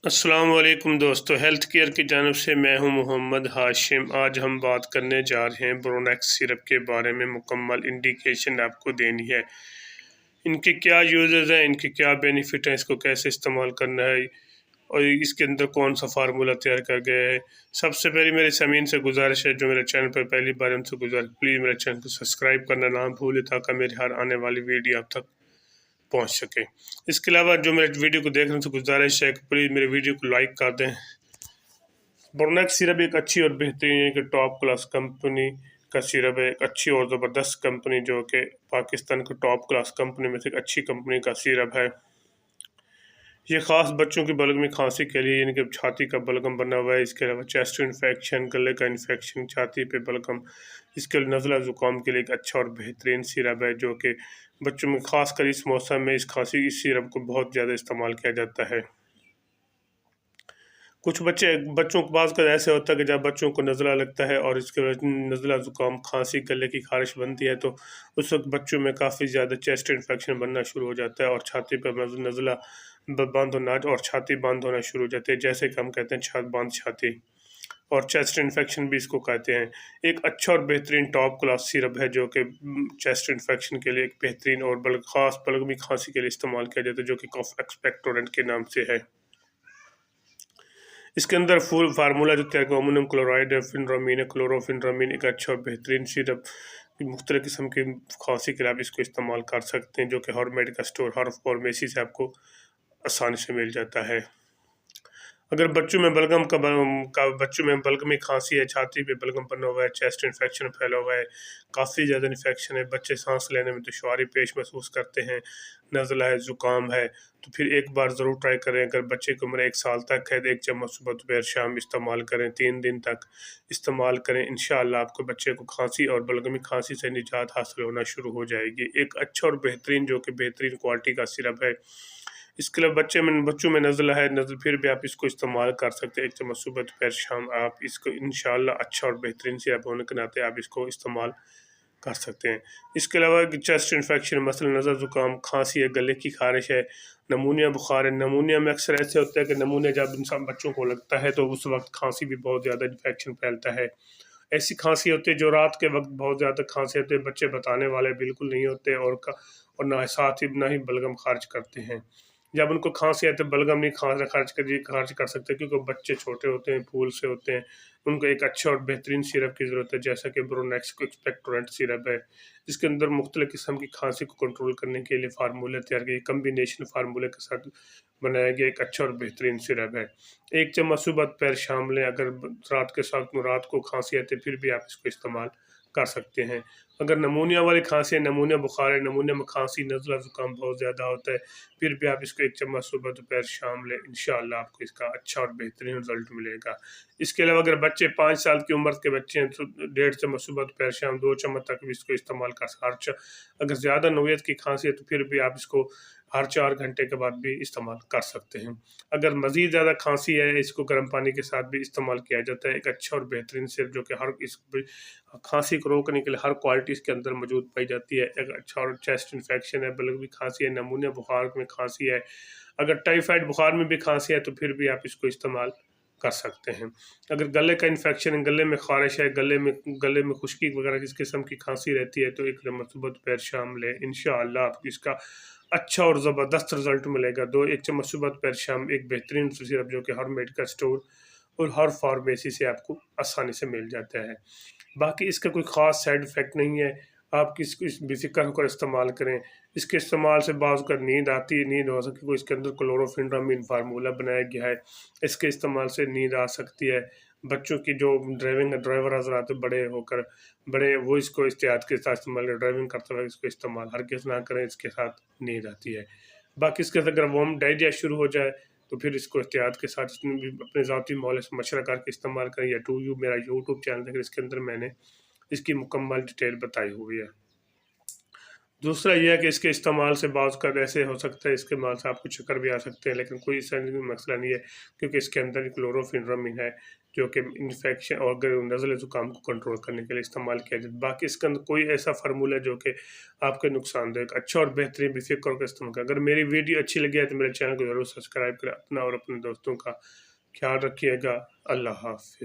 अस्सलाम वालेकुम दोस्तों, हेल्थ केयर की जानब से मैं हूं मोहम्मद हाशिम। आज हम बात करने जा रहे हैं ब्रोनेक्स सिरप के बारे में। मुकम्मल इंडिकेशन आपको देनी है, इनके क्या यूजेस हैं, इनके क्या बेनिफिट हैं, इसको कैसे इस्तेमाल करना है और इसके अंदर कौन सा फार्मूला तैयार कर गया है। सबसे पहले मेरे समीन से गुजारिश है, जो मेरे चैनल पर पहली बार उनसे गुजारिश, प्लीज़ मेरे चैनल को सब्सक्राइब करना ना भूलें ताकि मेरी हर आने वाली वीडियो आप तक पहुंच सके। इसके अलावा जो मेरे वीडियो को देखने से गुजारिश है कि प्लीज़ मेरे वीडियो को लाइक कर दें। बोर्नेक्स सिरप एक अच्छी और बेहतरीन एक टॉप क्लास कंपनी का सिरप है, एक अच्छी और ज़बरदस्त कंपनी जो कि पाकिस्तान की टॉप क्लास कंपनी में से एक अच्छी कंपनी का सिरप है। ये ख़ास बच्चों की बलगमी खांसी के लिए, यानी कि छाती का बलगम बना हुआ है। इसके अलावा चेस्ट इन्फेक्शन, गले का इन्फेक्शन, छाती पे बलगम, इसके नज़ला ज़ुकाम के लिए एक अच्छा और बेहतरीन सिरप है जो कि बच्चों में ख़ासकर इस मौसम में इस सिरप को बहुत ज़्यादा इस्तेमाल किया जाता है। कुछ बच्चों के पास का ऐसे होता है कि जब बच्चों को नज़ला लगता है और इसके वजह नज़ला ज़ुकाम, खांसी, गले की खारिश बनती है, तो उस वक्त बच्चों में काफ़ी ज़्यादा चेस्ट इन्फेक्शन बनना शुरू हो जाता है और छाती पर नज़ला बंद होना और छाती बंद होना शुरू हो जाती है, जैसे कि हम कहते हैं बंद छाती, और चेस्ट इन्फेक्शन भी इसको कहते हैं। एक अच्छा और बेहतरीन टॉप क्लास सिरप है जो कि चेस्ट इन्फेक्शन के लिए एक बेहतरीन और ख़ास बलगमी खांसी के लिए इस्तेमाल किया जाता है, जो कि कफ एक्सपेक्टोरेंट के नाम से है। इसके अंदर फुल फार्मूला जो तैयार अमोनियम क्लोराइड है, फिनरामीन है, क्लोरोफिनरामीन, एक अच्छा और बेहतरीन सिरप मुख्तलिफ किस्म की खांसी के लिए आप इसको इस्तेमाल कर सकते हैं, जो कि हर मेडिकल स्टोर, हर फार्मेसी से आपको आसानी से मिल जाता है। अगर बच्चों में बलगमी खांसी है, छाती पे बलगम बना हुआ है, चेस्ट इन्फेक्शन फैला हुआ है, काफ़ी ज़्यादा इन्फेक्शन है, बच्चे सांस लेने में दुश्वारी पेश महसूस करते हैं, नज़ला है, ज़ुकाम है, तो फिर एक बार ज़रूर ट्राई करें। अगर बच्चे की उम्र 1 साल तक है तो 1 चम्मच सुबह दोपहर शाम इस्तेमाल करें, 3 दिन तक इस्तेमाल करें। इंशाअल्लाह आपको बच्चे को खांसी और बलगमी खांसी से निजात हासिल होना शुरू हो जाएगी। एक अच्छा और बेहतरीन जो कि बेहतरीन क्वालिटी का सिरप है। इसके अलावा बच्चों में नज़ला है, फिर भी आप इसको इस्तेमाल कर सकते हैं। 1 चम्मच सुबह दोपहर शाम आप इसको इंशाअल्लाह अच्छा और बेहतरीन सिरप होने के नाते आप इसको इस्तेमाल कर सकते हैं। इसके अलावा चेस्ट इन्फेक्शन, मसलन नज़ला ज़ुकाम, खांसी है, गले की खारिश है, नमूनिया बुखार है। नमूनिया में अक्सर ऐसे होता है कि नमूनिया जब इंसान बच्चों को लगता है तो उस वक्त खांसी भी बहुत ज़्यादा इन्फेक्शन फैलता है। ऐसी खांसी होती है जो रात के वक्त बहुत ज़्यादा खांसी होती है, बच्चे बताने वाले बिल्कुल नहीं होते और ना ही बलगम खारिज करते हैं। जब उनको खांसी आती है, बलगम नहीं खारिज कर सकते क्योंकि बच्चे छोटे होते हैं, फूल से होते हैं। उनको एक अच्छा और बेहतरीन सिरप की ज़रूरत है, जैसा कि ब्रोनेक्स एक्सपेक्टोरेंट सिरप है। इसके अंदर मुख्तलिफ किस्म की खांसी को कंट्रोल करने के लिए फार्मूले तैयार किए, कम्बिनेशन फार्मूले के साथ बनाया गया एक अच्छा और बेहतरीन सिरप है। 1 चम्मच सुबह दोपहर शाम लें। अगर रात को खांसी आती है फिर भी आप इसको इस्तेमाल कर सकते हैं। अगर नमूनिया वाली खांसी है, नमूनिया बुखार है, नमूनिया में खांसी, नज़ला ज़ुकाम बहुत ज़्यादा होता है, फिर भी आप इसको 1 चम्मच सुबह दोपहर शाम लें। इंशाअल्लाह आपको इसका अच्छा और बेहतरीन रिजल्ट मिलेगा। इसके अलावा अगर बच्चे 5 साल की उम्र के बच्चे हैं तो 1.5 चम्मच सुबह दोपहर शाम, 2 चम्मच तक भी इसको इस्तेमाल कर सकते। अगर ज़्यादा नौयत की खांसी है तो फिर भी आप इसको हर 4 घंटे के बाद भी इस्तेमाल कर सकते हैं। अगर मज़ीद ज़्यादा खांसी है, इसको गर्म पानी के साथ भी इस्तेमाल किया जाता है। एक अच्छा और बेहतरीन सिरप जो कि हर इस खांसी को रोकने के लिए हर क्वालिटी इसके अंदर मौजूद पाई जाती है। एक अच्छा और चेस्ट इन्फेक्शन है, बलगमी खांसी है, नमूनिया बुखार में खांसी है, अगर टाइफाइड बुखार में भी खांसी है तो फिर भी आप इसको इस्तेमाल कर सकते हैं। अगर गले का इन्फेक्शन है, गले में ख़ारिश है, गले में खुश्की वगैरह किस किस्म की खांसी रहती है तो 1 चम्मच सुबह दोपहर शाम लें। इंशाअल्लाह आपको इसका अच्छा और ज़बरदस्त रिज़ल्ट मिलेगा। 1 चम्मच सुबह दोपहर शाम एक बेहतरीन सिरप जो कि हर मेडिकल स्टोर और हर फार्मेसी से आपको आसानी से मिल जाता है। बाकी इसका कोई ख़ास साइड इफ़ेक्ट नहीं है। आप इस बेफ़िक्र होकर इस्तेमाल करें। इसके इस्तेमाल से बाज़ अगर नींद आती है, नींद हो सकती है, इसके अंदर क्लोरोफिनरामीन फार्मूला बनाया गया है। इसके इस्तेमाल से नींद आ सकती है। बच्चों की जो ड्राइवर हज़रात बड़े होकर बड़े वो इसको एहतियात के साथ इस्तेमाल करें, ड्राइविंग करते वक्त इसको इस्तेमाल हरगिज़ ना करें, इसके साथ नींद आती है। बाकी इसके साथ अगर वॉर्म डाइजेस्ट शुरू हो जाए तो फिर इसको एहतियात के साथ अपने ज़ाती मौले से मशवरा करके इस्तेमाल करें, या मेरा यूट्यूब चैनल है, इसके अंदर मैंने इसकी मुकम्मल डिटेल बताई हुई है। दूसरा ये है कि इसके इस्तेमाल से बाज़ का ऐसे हो सकता है, इसके इस्तेमाल से आपको चक्कर भी आ सकते हैं, लेकिन कोई ऐसा मसला नहीं है क्योंकि इसके अंदर क्लोरोफिनरामीन है जो कि इन्फेक्शन और नज़ले ज़ुकाम को कंट्रोल करने के लिए इस्तेमाल किया जाता है। बाकी इसके अंदर कोई ऐसा फार्मूला जो कि आपके नुकसानदायक अच्छा और बेहतरीन बेफिक्र होकर इस्तेमाल करें। अगर मेरी वीडियो अच्छी लगी है तो मेरे चैनल को ज़रूर सब्सक्राइब करें। अपना और अपने दोस्तों का ख्याल रखिएगा। अल्लाह हाफिज़।